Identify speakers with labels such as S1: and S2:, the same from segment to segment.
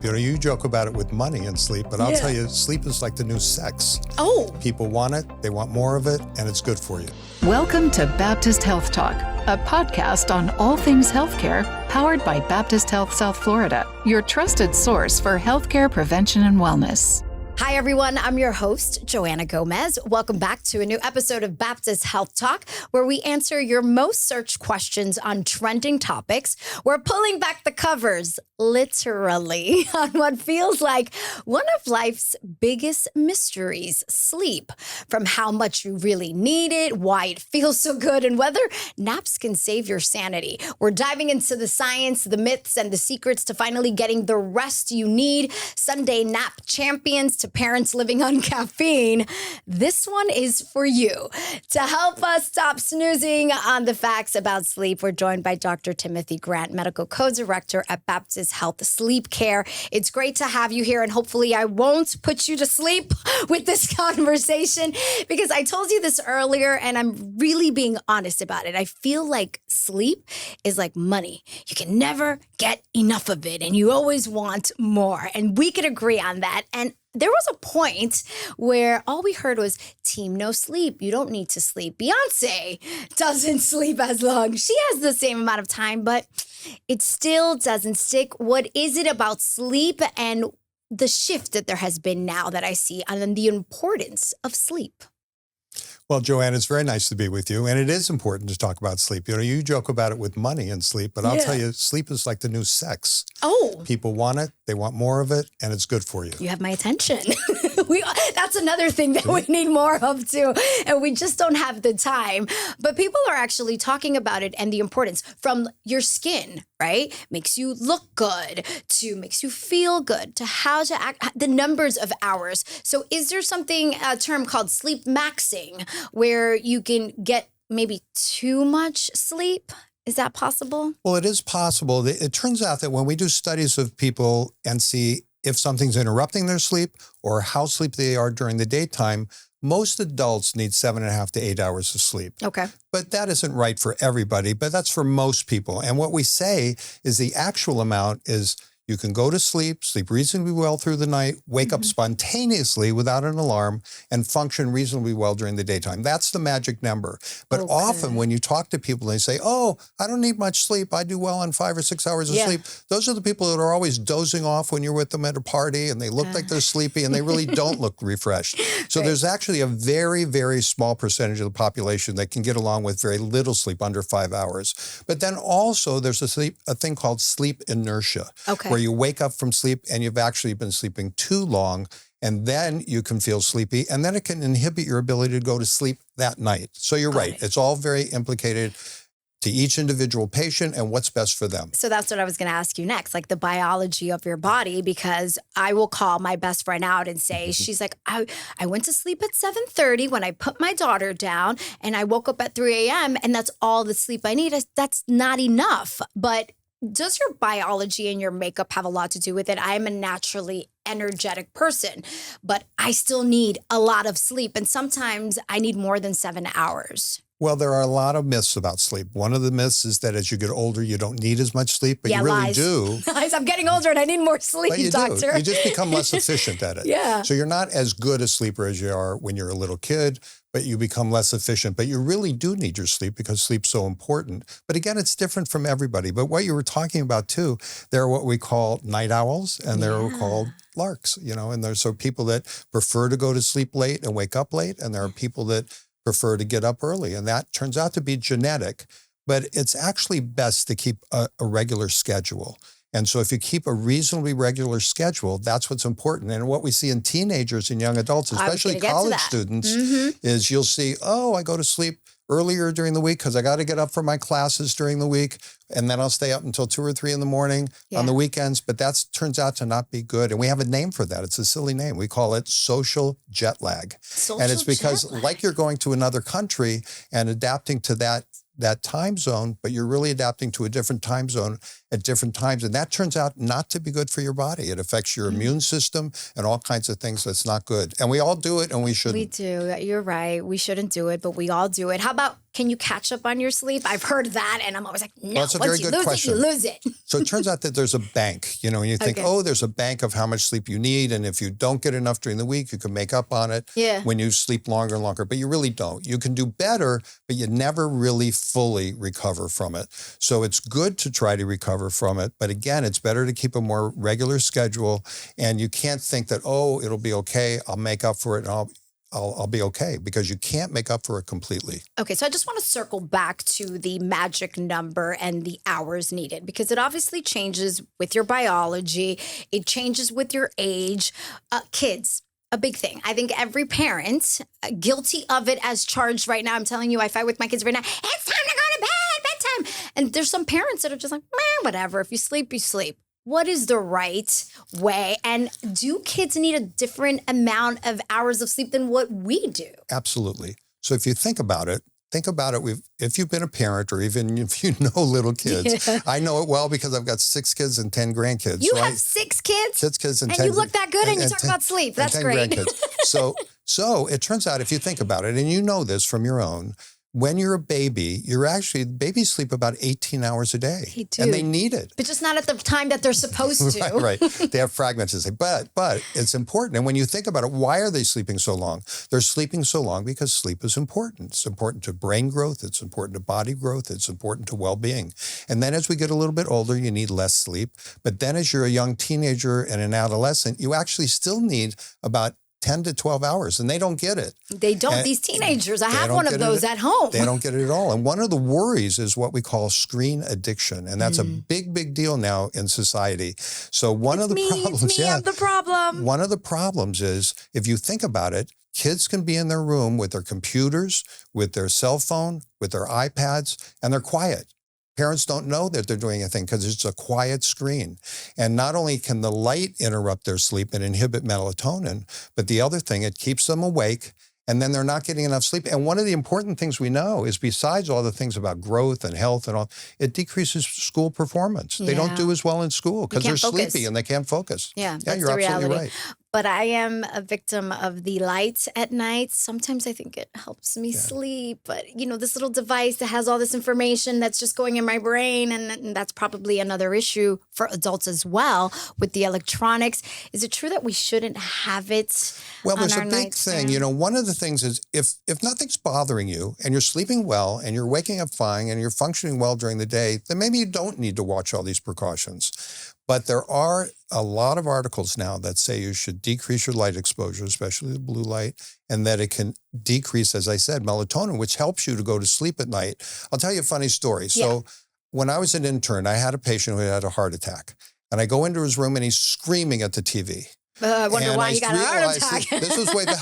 S1: You know, you joke about it with money and sleep, but I'll tell you, sleep is like the new sex.
S2: Oh.
S1: People want it, they want more of it, and it's good for you.
S3: Welcome to Baptist HealthTalk, a podcast on all things healthcare, powered by Baptist Health South Florida, your trusted source for healthcare prevention and wellness.
S2: Hi, everyone. I'm your host, Joanna Gomez. Welcome back to a new episode of Baptist Health Talk, where we answer your most searched questions on trending topics. We're pulling back the covers, literally, on what feels like one of life's biggest mysteries, sleep. From how much you really need it, why it feels so good, and whether naps can save your sanity. We're diving into the science, the myths, and the secrets to finally getting the rest you need. Sunday nap champions to parents living on caffeine. This one is for you. To help us stop snoozing on the facts about sleep, we're joined by Dr. Timothy Grant, Medical Co-Director at Baptist Health Sleep Care. It's great to have you here, and hopefully I won't put you to sleep with this conversation, because I told you this earlier, and I'm really being honest about it. I feel like sleep is like money. You can never get enough of it, and you always want more, and we could agree on that. And there was a point where all we heard was, team no sleep. You don't need to sleep. Beyonce doesn't sleep as long. She has the same amount of time, but it still doesn't stick. What is it about sleep and the shift that there has been now that I see on the importance of sleep?
S1: Well, Joanne, it's very nice to be with you. And it is important to talk about sleep. You know, you joke about it with money and sleep, but I'll tell you, sleep is like the new sex.
S2: Oh.
S1: People want it, they want more of it, and it's good for you.
S2: You have my attention. That's another thing that we need more of too. And we just don't have the time. But people are actually talking about it and the importance from your skin, right? Makes you look good, to makes you feel good, to how to act, the numbers of hours. So is there a term called sleep maxing, where you can get maybe too much sleep? Is that possible?
S1: Well, it is possible. It turns out that when we do studies of people and see if something's interrupting their sleep or how sleepy they are during the daytime, most adults need 7.5 to 8 hours of sleep.
S2: Okay.
S1: But that isn't right for everybody, but that's for most people. And what we say is the actual amount is you can go to sleep reasonably well through the night, wake up spontaneously without an alarm, and function reasonably well during the daytime. That's the magic number. But often when you talk to people, they say, oh, I don't need much sleep. I do well on 5 or 6 hours of sleep. Those are the people that are always dozing off when you're with them at a party, and they look like they're sleepy, and they really don't look refreshed. So there's actually a very, very small percentage of the population that can get along with very little sleep, under 5 hours. But then also there's a thing called sleep inertia, where you wake up from sleep and you've actually been sleeping too long, and then you can feel sleepy, and then it can inhibit your ability to go to sleep that night. So you're right. It's all very implicated to each individual patient and what's best for them.
S2: So that's what I was going to ask you next, like the biology of your body, because I will call my best friend out and say, she's like, I went to sleep at 7:30 when I put my daughter down, and I woke up at 3 a.m. and that's all the sleep I need. That's not enough. But does your biology and your makeup have a lot to do with it? I'm a naturally energetic person, but I still need a lot of sleep. And sometimes I need more than 7 hours.
S1: Well, there are a lot of myths about sleep. One of the myths is that as you get older, you don't need as much sleep, but you really do.
S2: Lies. I'm getting older and I need more sleep,
S1: but you
S2: doctor.
S1: Do. You just become less efficient at it. So you're not as good a sleeper as you are when you're a little kid, but you become less efficient. But you really do need your sleep because sleep's so important. But again, it's different from everybody. But what you were talking about too, there are what we call night owls, and there are called larks, you know, and there's people that prefer to go to sleep late and wake up late, and there are people that prefer to get up early, and that turns out to be genetic, but it's actually best to keep a regular schedule. And so if you keep a reasonably regular schedule, that's what's important. And what we see in teenagers and young adults, especially college students, is you'll see, oh, I go to sleep earlier during the week because I got to get up for my classes during the week, and then I'll stay up until 2 or 3 in the morning on the weekends. But that turns out to not be good. And we have a name for that. It's a silly name. We call it social jet lag. And it's because like you're going to another country and adapting to that time zone, but you're really adapting to a different time zone. at different times. And that turns out not to be good for your body. It affects your immune system and all kinds of things that's not good. And we all do it and we shouldn't.
S2: We do. You're right. We shouldn't do it, but we all do it. How about, can you catch up on your sleep? I've heard that and I'm always like, no,
S1: that's a very good question.
S2: You lose it.
S1: So it turns out that there's a bank, and you think, there's a bank of how much sleep you need. And if you don't get enough during the week, you can make up on it when you sleep longer and longer, but you really don't. You can do better, but you never really fully recover from it. So it's good to try to recover from it. But again, it's better to keep a more regular schedule. And you can't think that, it'll be okay. I'll make up for it and I'll be okay, because you can't make up for it completely.
S2: Okay, so I just want to circle back to the magic number and the hours needed, because it obviously changes with your biology. It changes with your age. Kids, a big thing. I think every parent guilty of it as charged right now. I'm telling you, I fight with my kids right now. It's time to go to bed, bedtime. And there's some parents that are just like, whatever. If you sleep, you sleep. What is the right way? And do kids need a different amount of hours of sleep than what we do?
S1: Absolutely. So if you think about it, if you've been a parent or even if you know little kids, I know it well because I've got 6 kids and 10 grandkids.
S2: You have 6 kids?
S1: 6 kids and 10.
S2: And you look that good and you talk about sleep. That's great.
S1: So it turns out, if you think about it, and you know this from your own, when you're a baby, babies sleep about 18 hours a day.
S2: They do.
S1: And they need it.
S2: But just not at the time that they're supposed to.
S1: Right. They have fragments to say, but it's important. And when you think about it, why are they sleeping so long? They're sleeping so long because sleep is important. It's important to brain growth. It's important to body growth. It's important to well-being. And then as we get a little bit older, you need less sleep. But then as you're a young teenager and an adolescent, you actually still need about 10 to 12 hours, and they don't get it.
S2: They don't. And these teenagers, I have one of those at home.
S1: They don't get it at all. And one of the worries is what we call screen addiction. And that's a big, big deal now in society. So one of the problems,
S2: I'm the problem.
S1: One of the problems is, if you think about it, kids can be in their room with their computers, with their cell phone, with their iPads, and they're quiet. Parents don't know that they're doing anything because it's a quiet screen. And not only can the light interrupt their sleep and inhibit melatonin, but the other thing, it keeps them awake, and then they're not getting enough sleep. And one of the important things we know is, besides all the things about growth and health and all, it decreases school performance. They don't do as well in school because they're sleepy and they can't focus.
S2: Yeah, that's
S1: you're
S2: the
S1: absolutely
S2: reality.
S1: right.
S2: But I am a victim of the lights at night. Sometimes I think it helps me sleep. But, this little device that has all this information that's just going in my brain. And that's probably another issue for adults as well with the electronics. Is it true that we shouldn't have it
S1: Well,
S2: on
S1: there's
S2: our
S1: a big thing. One of the things is, if nothing's bothering you and you're sleeping well and you're waking up fine and you're functioning well during the day, then maybe you don't need to watch all these precautions. But there are a lot of articles now that say you should decrease your light exposure, especially the blue light, and that it can decrease, as I said, melatonin, which helps you to go to sleep at night. I'll tell you a funny story. So when I was an intern, I had a patient who had a heart attack. And I go into his room and he's screaming at the TV.
S2: I wonder why you got a heart attack.
S1: This was way back.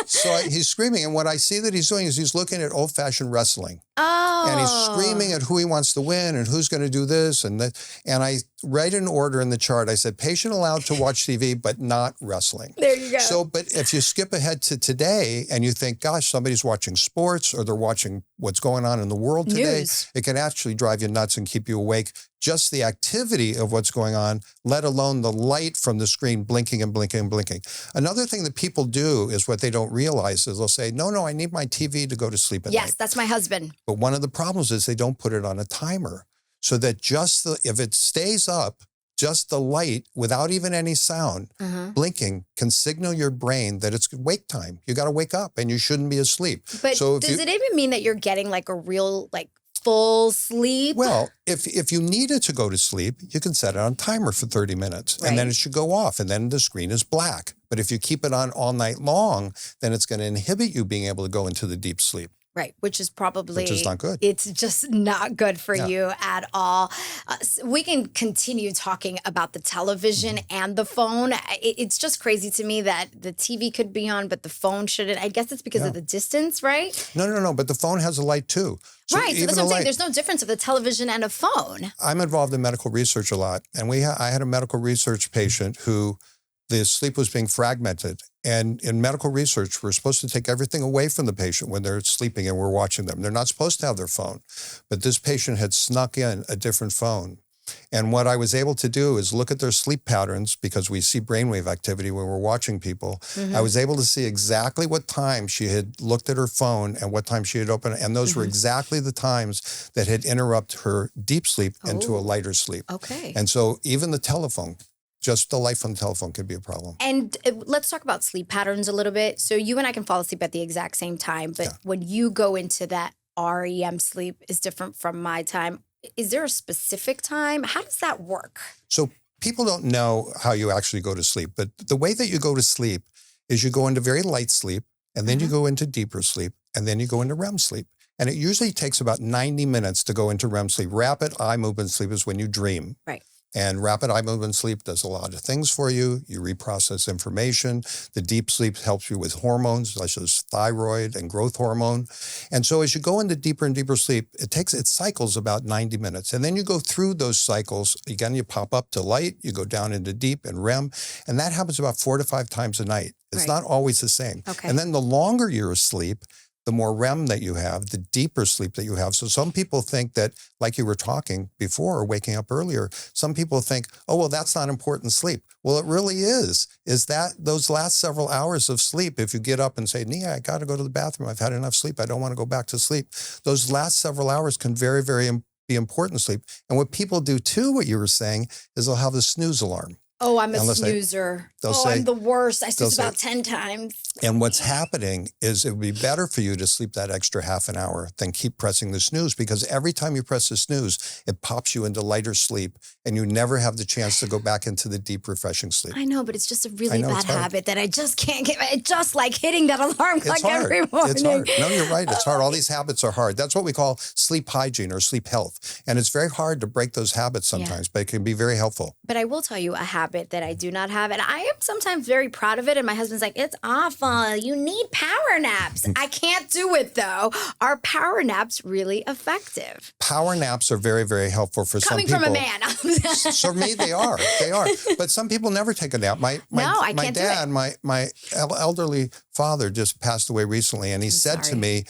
S1: So he's screaming. And what I see that he's doing is he's looking at old-fashioned wrestling.
S2: Oh.
S1: And he's screaming at who he wants to win and who's going to do this and that. And I write an order in the chart. I said, patient allowed to watch TV, but not wrestling.
S2: There you go.
S1: So, but if you skip ahead to today and you think, gosh, somebody's watching sports or they're watching what's going on in the world today, it can actually drive you nuts and keep you awake. Just the activity of what's going on, let alone the light from the screen blinking and blinking and blinking. Another thing that people do is what they don't realize is they'll say, no, I need my TV to go to sleep at night.
S2: Yes, that's my husband.
S1: But one of the problems is they don't put it on a timer, so that if it stays up, just the light without even any sound blinking can signal your brain that it's wake time. You got to wake up and you shouldn't be asleep.
S2: But does it even mean that you're getting like a real full sleep?
S1: Well, if you need it to go to sleep, you can set it on timer for 30 minutes and then it should go off and then the screen is black. But if you keep it on all night long, then it's going to inhibit you being able to go into the deep sleep.
S2: Right, which is
S1: not good.
S2: It's just not good for you at all. We can continue talking about the television and the phone. It's just crazy to me that the TV could be on, but the phone shouldn't. I guess it's because of the distance, right?
S1: No. But the phone has a light too. So
S2: right, so that's what I'm saying. There's no difference of a television and a phone.
S1: I'm involved in medical research a lot. And I had a medical research patient who the sleep was being fragmented. And in medical research, we're supposed to take everything away from the patient when they're sleeping and we're watching them. They're not supposed to have their phone. But this patient had snuck in a different phone. And what I was able to do is look at their sleep patterns, because we see brainwave activity when we're watching people.
S2: Mm-hmm.
S1: I was able to see exactly what time she had looked at her phone and what time she had opened it. And those were exactly the times that had interrupted her deep sleep into a lighter sleep.
S2: Okay.
S1: And so even the telephone, just the light from the telephone could be a problem.
S2: And let's talk about sleep patterns a little bit. So you and I can fall asleep at the exact same time, but when you go into that REM sleep is different from my time. Is there a specific time? How does that work?
S1: So people don't know how you actually go to sleep, but the way that you go to sleep is you go into very light sleep, and then you go into deeper sleep, and then you go into REM sleep. And it usually takes about 90 minutes to go into REM sleep. Rapid eye movement sleep is when you dream.
S2: Right.
S1: And rapid eye movement sleep does a lot of things for you. You reprocess information. The deep sleep helps you with hormones, such as thyroid and growth hormone. And so as you go into deeper and deeper sleep, it cycles about 90 minutes. And then you go through those cycles. Again, you pop up to light, you go down into deep and REM. And that happens about 4 to 5 times a night. It's not always the same.
S2: Okay.
S1: And then the longer you're asleep, the more REM that you have, the deeper sleep that you have. So some people think that, like you were talking before or waking up earlier, some people think, oh, well, that's not important sleep. Well, it really is that those last several hours of sleep, if you get up and say, Nia, I got to go to the bathroom. I've had enough sleep. I don't want to go back to sleep. Those last several hours can very, very be important sleep. And what people do too, what you were saying, is they'll have a snooze alarm.
S2: Oh, I'm a snoozer. I'm the worst. I snooze about 10 times.
S1: And what's happening is it would be better for you to sleep that extra half an hour than keep pressing the snooze, because every time you press the snooze, it pops you into lighter sleep, and you never have the chance to go back into the deep, refreshing sleep.
S2: I know, but it's just a really bad habit that I just can't get. It's just like hitting that alarm clock every morning.
S1: It's hard. No, you're right. It's hard. All these habits are hard. That's what we call sleep hygiene or sleep health. And it's very hard to break those habits sometimes, but it can be very helpful.
S2: But I will tell you a habit that I do not have, and I am sometimes very proud of it, and my husband's like, it's awful. You need power naps. I can't do it, though. Are power naps really effective?
S1: Power naps are very, very helpful for some people.
S2: Coming from a man.
S1: So for me, they are. They are. But some people never take a nap. My dad, my elderly father just passed away recently, and he said to me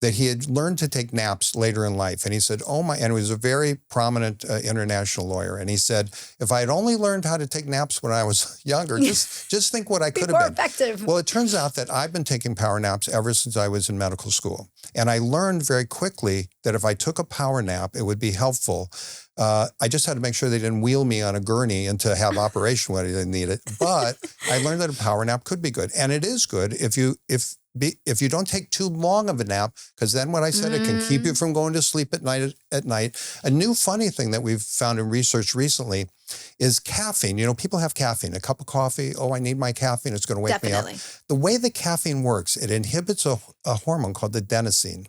S1: that he had learned to take naps later in life. And he said, and he was a very prominent international lawyer. And he said, if I had only learned how to take naps when I was younger, just think what I could have been.
S2: More effective.
S1: Well, it turns out that I've been taking power naps ever since I was in medical school. And I learned very quickly that if I took a power nap, it would be helpful. I just had to make sure they didn't wheel me on a gurney and to have operation when I didn't need it. But I learned that a power nap could be good. And it is good if you don't take too long of a nap, because then what I said, it can keep you from going to sleep at night. A new funny thing that we've found in research recently is caffeine. You know, people have caffeine, a cup of coffee. Oh, I need my caffeine. It's going to wake me up. The way the caffeine works, it inhibits a hormone called adenosine.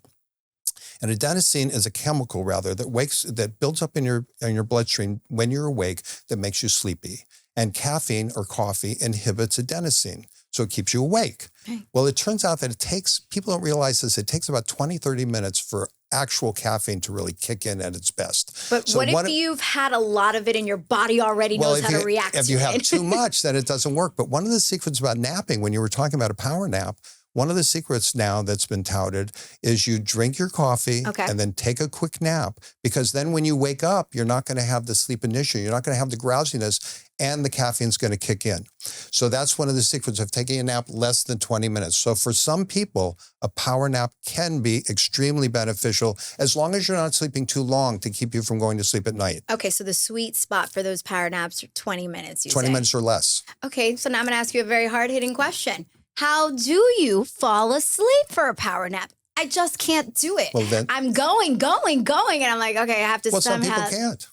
S1: And adenosine is a chemical, rather, that builds up in your bloodstream when you're awake, that makes you sleepy. And caffeine or coffee inhibits adenosine, so it keeps you awake. Okay. Well, it turns out that people don't realize this, it takes about 20, 30 minutes for actual caffeine to really kick in at its best.
S2: But so what if you've had a lot of it and your body already knows how to react to it?
S1: If you have too much, then it doesn't work. But one of the secrets about napping, when you were talking about a power nap, one of the secrets now that's been touted is you drink your coffee and then take a quick nap, because then when you wake up, you're not going to have the sleep inertia. You're not going to have the drowsiness, and the caffeine's going to kick in. So that's one of the secrets of taking a nap less than 20 minutes. So for some people, a power nap can be extremely beneficial, as long as you're not sleeping too long to keep you from going to sleep at night.
S2: Okay, so the sweet spot for those power naps are 20 minutes,
S1: 20 minutes or less.
S2: Okay, so now I'm going to ask you a very hard-hitting question. How do you fall asleep for a power nap? I just can't do it. Well, then, I'm going, and I'm like, okay, I have to somehow.
S1: Some people can't.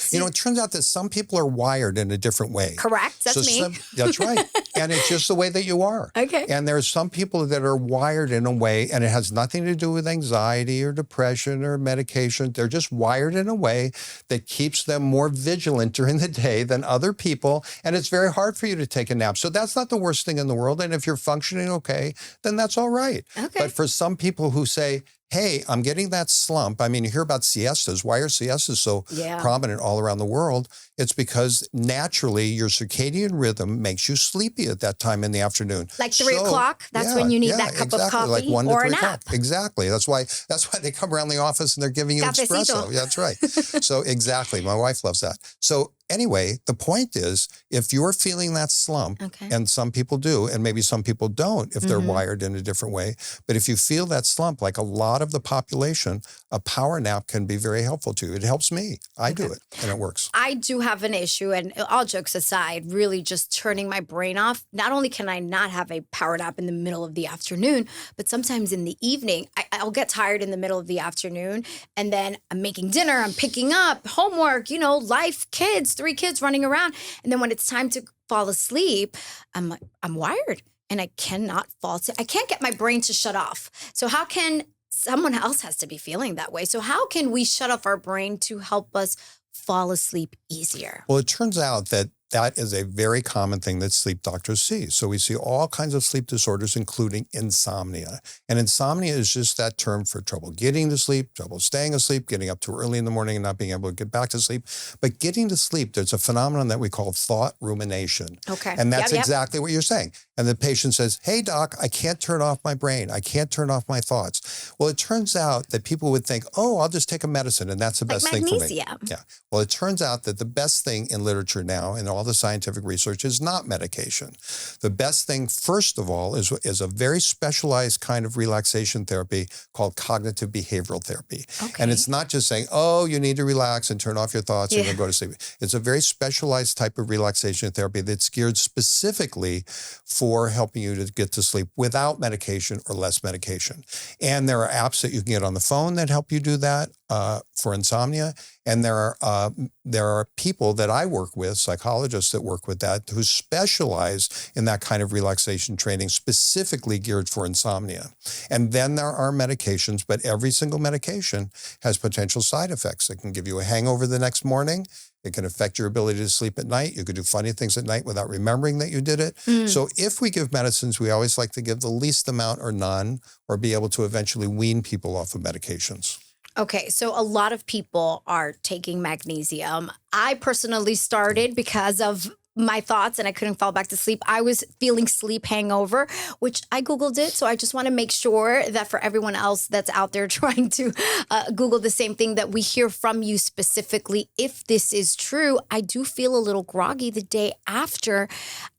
S1: You know, it turns out that some people are wired in a different way.
S2: Correct. That's me.
S1: That's right. And it's just the way that you are.
S2: Okay.
S1: And there's some people that are wired in a way, and it has nothing to do with anxiety or depression or medication. They're just wired in a way that keeps them more vigilant during the day than other people. And it's very hard for you to take a nap. So that's not the worst thing in the world. And if you're functioning okay, then that's all right.
S2: Okay.
S1: But for some people who say, hey, I'm getting that slump. I mean, you hear about siestas. Why are siestas so prominent all around the world? It's because naturally your circadian rhythm makes you sleepy at that time in the afternoon.
S2: Like 3 o'clock, that's when you need that cup of coffee
S1: like 1
S2: or
S1: to 3
S2: a nap.
S1: o'clock. Exactly. That's why they come around the office and they're giving you espresso. Yeah, that's right. So exactly. My wife loves that. So anyway, the point is, if you're feeling that slump, and some people do, and maybe some people don't if they're wired in a different way, but if you feel that slump, like a lot of the population, a power nap can be very helpful to you. It helps me. I do it, and it works.
S2: I do have an issue, and all jokes aside, really just turning my brain off. Not only can I not have a power nap in the middle of the afternoon, but sometimes in the evening, I'll get tired in the middle of the afternoon, and then I'm making dinner, I'm picking up, homework, life, kids, 3 kids running around. And then when it's time to fall asleep, I'm wired and I cannot fall asleep. I can't get my brain to shut off. So how can someone else has to be feeling that way? So how can we shut off our brain to help us fall asleep easier?
S1: Well, it turns out that is a very common thing that sleep doctors see. So we see all kinds of sleep disorders, including insomnia. And insomnia is just that term for trouble getting to sleep, trouble staying asleep, getting up too early in the morning and not being able to get back to sleep. But getting to sleep, there's a phenomenon that we call thought rumination.
S2: Okay.
S1: And that's exactly what you're saying. And the patient says, hey, doc, I can't turn off my brain. I can't turn off my thoughts. Well, it turns out that people would think, oh, I'll just take a medicine and that's the best thing for me. Yeah. Well, it turns out that the best thing in literature now and all the scientific research is not medication. The best thing, first of all, is a very specialized kind of relaxation therapy called cognitive behavioral therapy. Okay. And it's not just saying, oh, you need to relax and turn off your thoughts and then go to sleep. It's a very specialized type of relaxation therapy that's geared specifically for helping you to get to sleep without medication or less medication. And there are apps that you can get on the phone that help you do that for insomnia. And there are people that I work with, psychologists that work with that, who specialize in that kind of relaxation training specifically geared for insomnia. And then there are medications, but every single medication has potential side effects. It can give you a hangover the next morning. It can affect your ability to sleep at night. You could do funny things at night without remembering that you did it. So if we give medicines, we always like to give the least amount or none, or be able to eventually wean people off of medications.
S2: Okay, so a lot of people are taking magnesium. I personally started because of my thoughts and I couldn't fall back to sleep. I was feeling sleep hangover, which I Googled it. So I just want to make sure that for everyone else that's out there trying to Google the same thing, that we hear from you specifically. If this is true, I do feel a little groggy the day after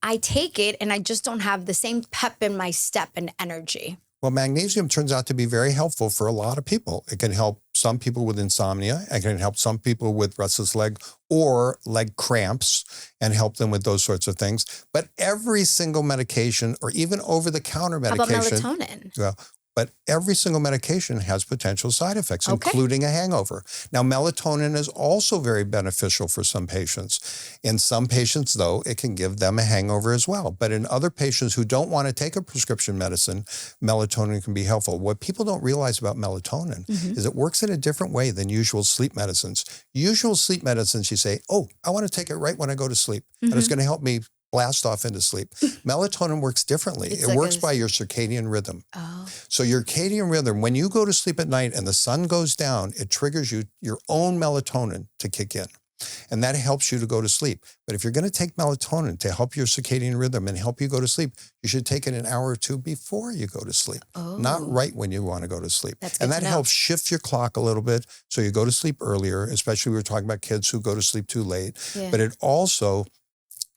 S2: I take it, and I just don't have the same pep in my step and energy.
S1: Well, magnesium turns out to be very helpful for a lot of people. It can help some people with insomnia. It can help some people with restless leg or leg cramps and help them with those sorts of things. But every single medication or even over-the-counter medication—
S2: How about melatonin?
S1: Well, but every single medication has potential side effects, including a hangover. Now, melatonin is also very beneficial for some patients. In some patients, though, it can give them a hangover as well. But in other patients who don't want to take a prescription medicine, melatonin can be helpful. What people don't realize about melatonin is it works in a different way than usual sleep medicines. Usual sleep medicines, you say, oh, I want to take it right when I go to sleep, and it's going to help me blast off into sleep. Melatonin works differently. It works by your circadian rhythm. So your circadian rhythm, when you go to sleep at night and the sun goes down, it triggers your own melatonin to kick in. And that helps you to go to sleep. But if you're going to take melatonin to help your circadian rhythm and help you go to sleep, you should take it an hour or two before you go to sleep, not right when you want to go to sleep. And that helps shift your clock a little bit so you go to sleep earlier, especially we were talking about kids who go to sleep too late. But it also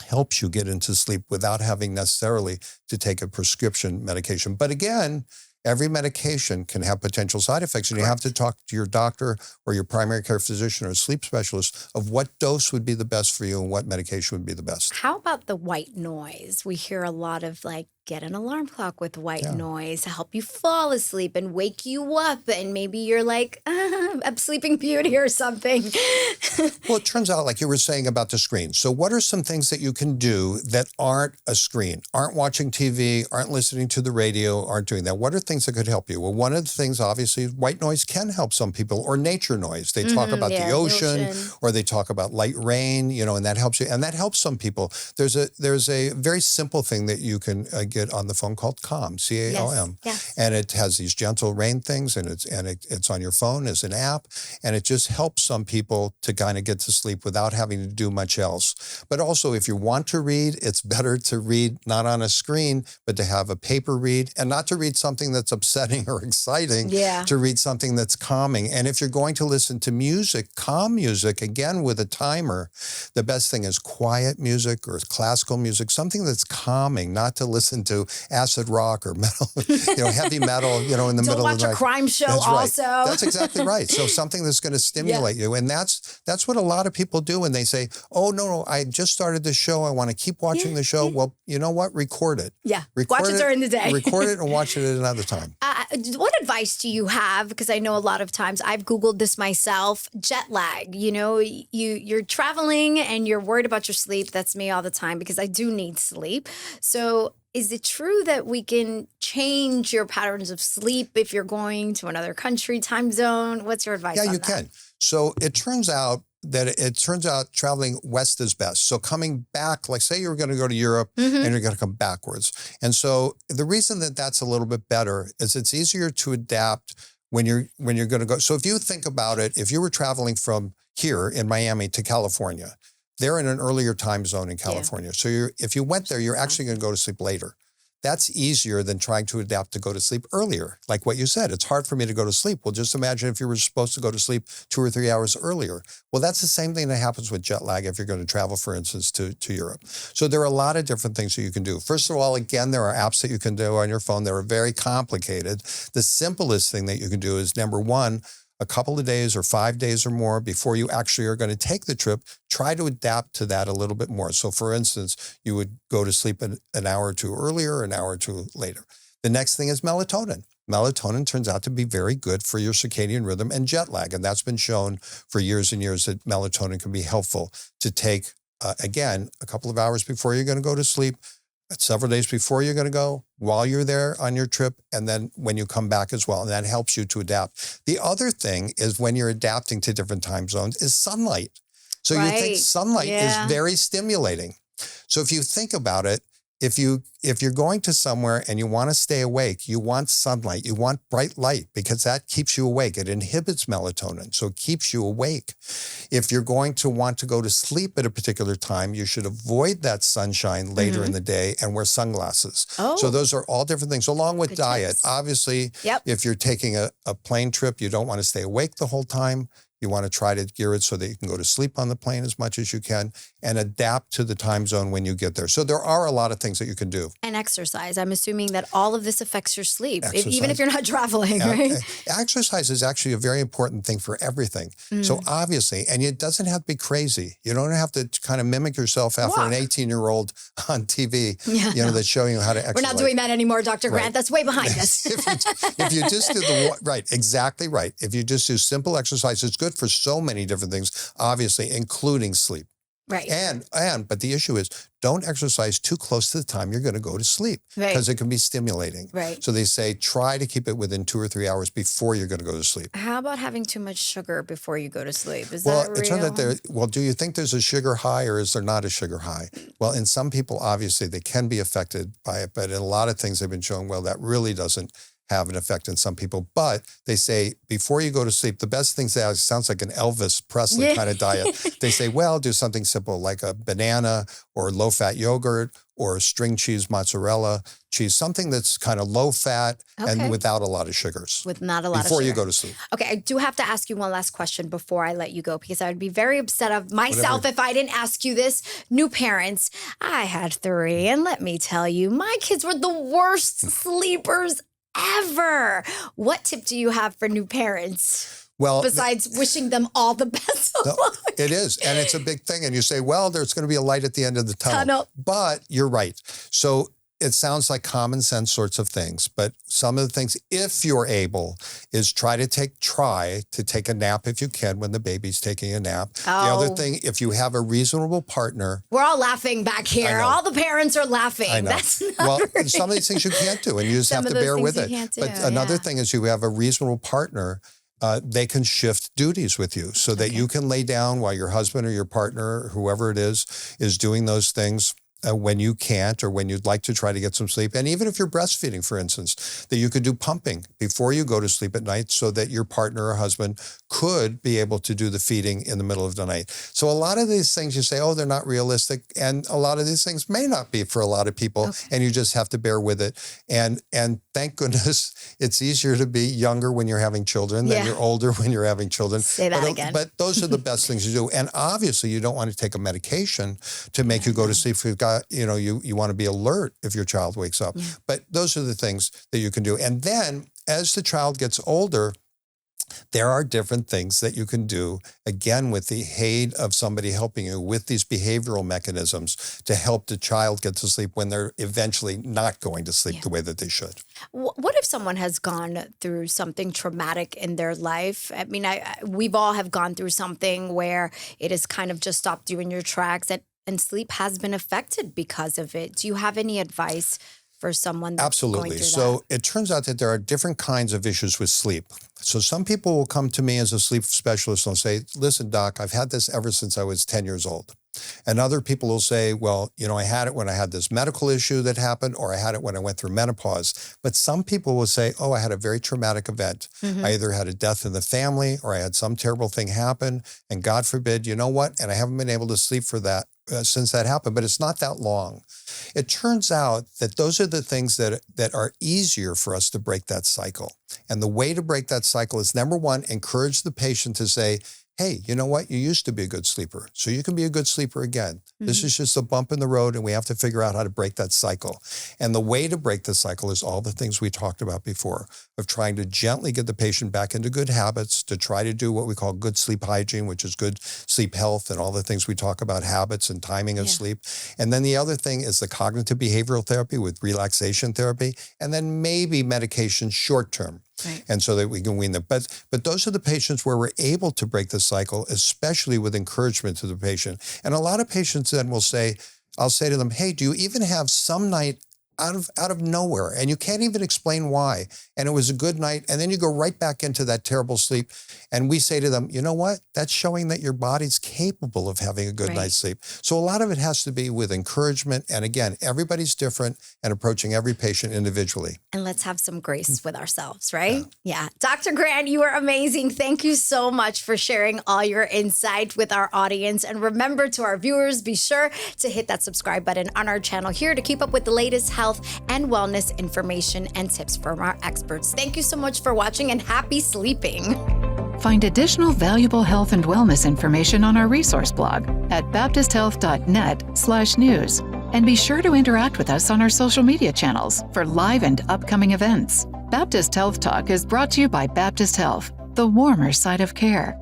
S1: helps you get into sleep without having necessarily to take a prescription medication. But again, every medication can have potential side effects, and you have to talk to your doctor or your primary care physician or sleep specialist of what dose would be the best for you and what medication would be the best.
S2: How about the white noise? We hear a lot of get an alarm clock with white noise to help you fall asleep and wake you up. And maybe you're like, I'm Sleeping Beauty or something.
S1: Well, it turns out, like you were saying about the screen. So what are some things that you can do that aren't a screen, aren't watching TV, aren't listening to the radio, aren't doing that? What are things that could help you? Well, one of the things, obviously, white noise can help some people, or nature noise. They talk about the ocean, or they talk about light rain, and that helps you. And that helps some people. There's a very simple thing that you can get it on the phone called Calm, C-A-L-M.
S2: Yes.
S1: And it has these gentle rain things, and it's on your phone as an app, and it just helps some people to kind of get to sleep without having to do much else. But also, if you want to read, it's better to read not on a screen, but to have a paper read, and not to read something that's upsetting or exciting, to read something that's calming. And if you're going to listen to music, calm music, again with a timer, the best thing is quiet music or classical music, something that's calming, not to listen to acid rock or metal, heavy metal, in the middle of the night.
S2: Don't watch a crime show
S1: that's
S2: also.
S1: Right. That's exactly right. So something that's going to stimulate you. And that's what a lot of people do when they say, oh, no, I just started this show. I want to keep watching the show. Well, you know what? Record it.
S2: Yeah. Watch it during the day.
S1: Record it and watch it at another time.
S2: What advice do you have? Because I know a lot of times I've Googled this myself, jet lag. You're traveling and you're worried about your sleep. That's me all the time because I do need sleep. So is it true that we can change your patterns of sleep if you're going to another country, time zone? What's your advice on that?
S1: Yeah, you can. So it turns out traveling west is best. So coming back, like say you're going to go to Europe and you're going to come backwards. And so the reason that that's a little bit better is it's easier to adapt when you're going to go. So if you think about it, if you were traveling from here in Miami to California, they're in an earlier time zone in California. So if you went there, you're actually going to go to sleep later. That's easier than trying to adapt to go to sleep earlier. Like what you said, it's hard for me to go to sleep. Well, just imagine if you were supposed to go to sleep 2 or 3 hours earlier. Well, that's the same thing that happens with jet lag if you're going to travel, for instance, to Europe. So there are a lot of different things that you can do. First of all, again, there are apps that you can do on your phone that are very complicated. The simplest thing that you can do is, number one, a couple of days or 5 days or more before you actually are going to take the trip, try to adapt to that a little bit more. So for instance, you would go to sleep an hour or two earlier, an hour or two later. The next thing is melatonin. Melatonin turns out to be very good for your circadian rhythm and jet lag. And that's been shown for years and years that melatonin can be helpful to take, again, a couple of hours before you're going to go to sleep, several days before you're going to go, while you're there on your trip, and then when you come back as well. And that helps you to adapt. The other thing is when you're adapting to different time zones is sunlight. So you think sunlight is very stimulating. So if you think about it, if you're going to somewhere and you want to stay awake, you want sunlight, you want bright light because that keeps you awake. It inhibits melatonin, so it keeps you awake. If you're going to want to go to sleep at a particular time, you should avoid that sunshine later in the day and wear sunglasses. Oh. So those are all different things, along with diet. Tips. Obviously, if you're taking a plane trip, you don't want to stay awake the whole time. You want to try to gear it so that you can go to sleep on the plane as much as you can and adapt to the time zone when you get there. So there are a lot of things that you can do. And
S2: exercise. I'm assuming that all of this affects your sleep, even if you're not traveling, right?
S1: Exercise is actually a very important thing for everything. So obviously, and it doesn't have to be crazy. You don't have to kind of mimic yourself after an 18-year-old on TV, that's showing you how to exercise.
S2: We're not doing that anymore, Dr. Grant. That's way behind us.
S1: if you just do exactly right. If you just do simple exercise, it's good for so many different things, obviously, including sleep.
S2: Right.
S1: But the issue is don't exercise too close to the time you're going to go to sleep because it can be stimulating.
S2: Right.
S1: So they say try to keep it within 2 or 3 hours before you're going to go to sleep.
S2: How about having too much sugar before you go to sleep? Is that real?
S1: It turns out do you think there's a sugar high or is there not a sugar high? Well, in some people, obviously, they can be affected by it, but in a lot of things they've been shown, that really doesn't have an effect on some people. But they say before you go to sleep, the best thing sounds like an Elvis Presley kind of diet. They say, do something simple like a banana or low-fat yogurt or string cheese, mozzarella cheese, something that's kind of low-fat and without a lot of sugars.
S2: With not a lot of sugar.
S1: Before you go to sleep.
S2: Okay, I do have to ask you one last question before I let you go because I would be very upset of myself if I didn't ask you this. New parents, I had 3, and let me tell you, my kids were the worst sleepers ever. What tip do you have for new parents? Well, besides wishing them all the best of luck.
S1: It is. And it's a big thing. And you say, there's going to be a light at the end of the tunnel. But you're right. So it sounds like common sense sorts of things. But some of the things, if you're able, is try to take a nap if you can when the baby's taking a nap. The other thing, if you have a reasonable partner.
S2: We're all laughing back here. All the parents are laughing.
S1: I know.
S2: That's not real.
S1: Some of these things you can't do, and you just have to bear with it. But another thing is you have a reasonable partner. They can shift duties with you so that you can lay down while your husband or your partner, whoever it is doing those things. when you can't or when you'd like to try to get some sleep. And even if you're breastfeeding, for instance, that you could do pumping before you go to sleep at night so that your partner or husband could be able to do the feeding in the middle of the night. So a lot of these things you say, oh, they're not realistic. And a lot of these things may not be for a lot of people. Okay. And you just have to bear with it. And thank goodness it's easier to be younger when you're having children than you're older when you're having children.
S2: Say that again.
S1: But those are the best things to do. And obviously you don't want to take a medication to make you go to sleep. If you've got, you want to be alert if your child wakes up. Yeah. But those are the things that you can do. And then as the child gets older, there are different things that you can do, again, with the aid of somebody helping you with these behavioral mechanisms to help the child get to sleep when they're eventually not going to sleep the way that they should.
S2: What if someone has gone through something traumatic in their life? I mean, we've all have gone through something where it has kind of just stopped you in your tracks and sleep has been affected because of it. Do you have any advice for someone that's
S1: Absolutely.
S2: going through
S1: so it turns out that there are different kinds of issues with sleep. So some people will come to me as a sleep specialist and say, listen, doc, I've had this ever since I was 10 years old. And other people will say, well, I had it when I had this medical issue that happened, or I had it when I went through menopause. But some people will say, oh, I had a very traumatic event. Mm-hmm. I either had a death in the family or I had some terrible thing happen. And God forbid, you know what? And I haven't been able to sleep for that since that happened, but it's not that long. It turns out that those are the things that are easier for us to break that cycle. And the way to break that cycle is, number one, encourage the patient to say, hey, you know what? You used to be a good sleeper, so you can be a good sleeper again. Mm-hmm. This is just a bump in the road, and we have to figure out how to break that cycle. And the way to break the cycle is all the things we talked about before, of trying to gently get the patient back into good habits, to try to do what we call good sleep hygiene, which is good sleep health and all the things we talk about, habits and timing of sleep. And then the other thing is the cognitive behavioral therapy with relaxation therapy, and then maybe medication short term. Right. And so that we can wean them. But those are the patients where we're able to break the cycle, especially with encouragement to the patient. And a lot of patients then will say, I'll say to them, hey, do you even have some night out of nowhere, and you can't even explain why, and it was a good night, and then you go right back into that terrible sleep, and we say to them, you know what? That's showing that your body's capable of having a good night's sleep. So a lot of it has to be with encouragement, and again, everybody's different and approaching every patient individually.
S2: And let's have some grace with ourselves, right? Yeah. Dr. Grant, you are amazing. Thank you so much for sharing all your insight with our audience. And remember, to our viewers, be sure to hit that subscribe button on our channel here to keep up with the latest health and wellness information and tips from our experts. Thank you so much for watching, and happy sleeping.
S3: Find additional valuable health and wellness information on our resource blog at baptisthealth.net/news. And be sure to interact with us on our social media channels for live and upcoming events. Baptist Health Talk is brought to you by Baptist Health, the warmer side of care.